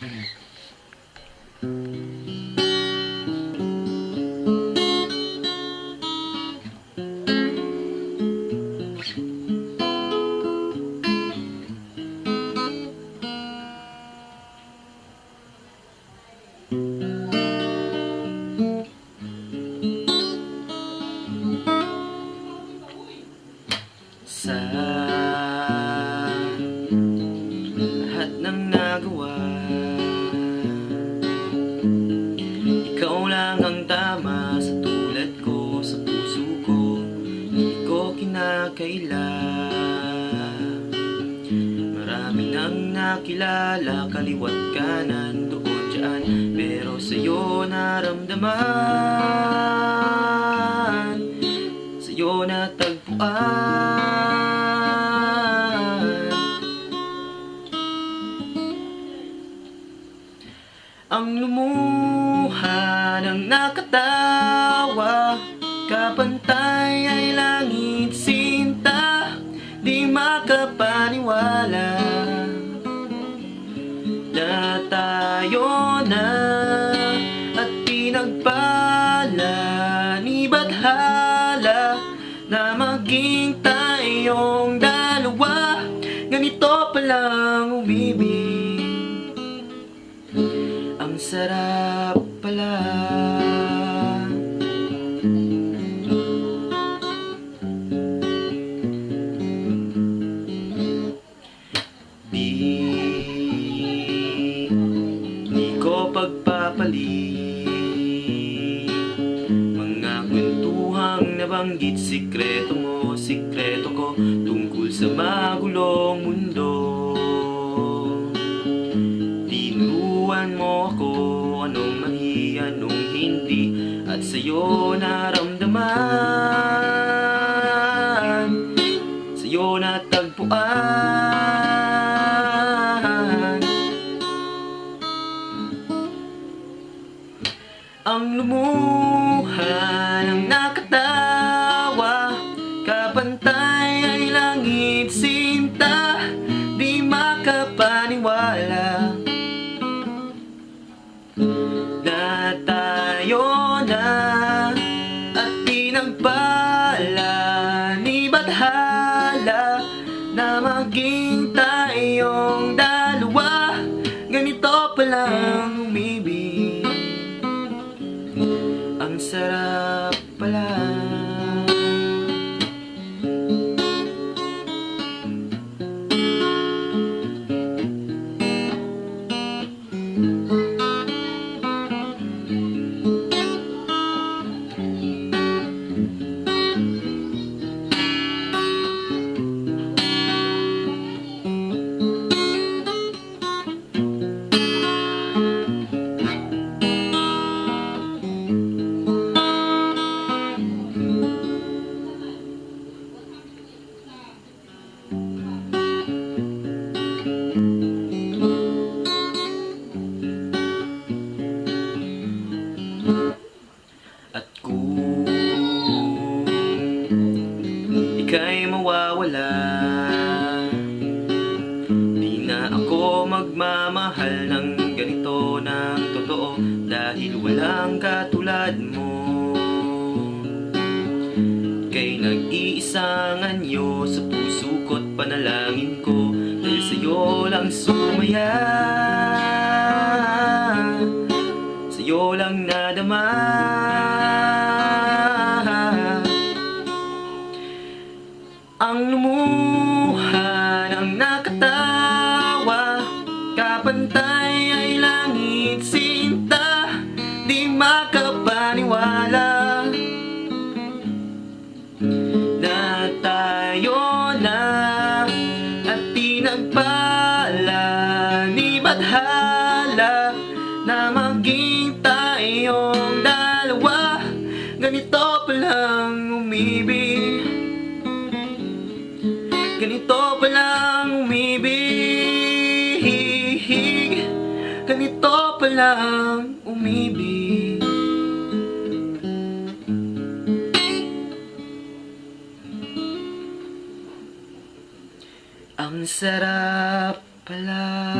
Sa lahat ng nagawa, ikaw lang ang tama sa tulad ko, sa puso ko, hindi ko kinakaila. Marami nang nakilala, kaliwat kanan, doon dyan, pero sa'yo naramdaman, sa'yo natagpuan ang lumuha ng nakatawa. Kapantay ay langit sinta, di makapaniwala na tayo na at pinagpala ni Bathala na maging tayong dalawa. Ganito palang umibig, ang sarap pala. Di ko pagpapalit mga kwentuhang nabanggit, sikreto mo, sikreto ko, tungkol sa magulong mundo. Tinuruan mo ako anong mali, anong hindi, at sa'yo naramdaman, sa'yo natagpuan ang lumuha ng nakatawa. Kapantay ay langit sinta, di makapaniwala na tayo na at pinagpala ni Bathala na maging tayong dalawa. Ganito palang umibig, ang sarap pala. At kung ika'y mawawala, di na ako magmamahal ng ganito ng totoo, dahil walang katulad mo. Ika'y nag-iisang anyo sa puso ko't panalangin ko, dahil sa'yo lang sumaya, sa'yo lang nadama ang lumuha ng nakatawa. Kapantay ay langit sinta, di makapaniwala na tayo na at pinagpala ni Bathala na maging tayong dalawa. Ganito palang umibig, ganito palang umibig, ganito palang umibig. Ang sarap pala.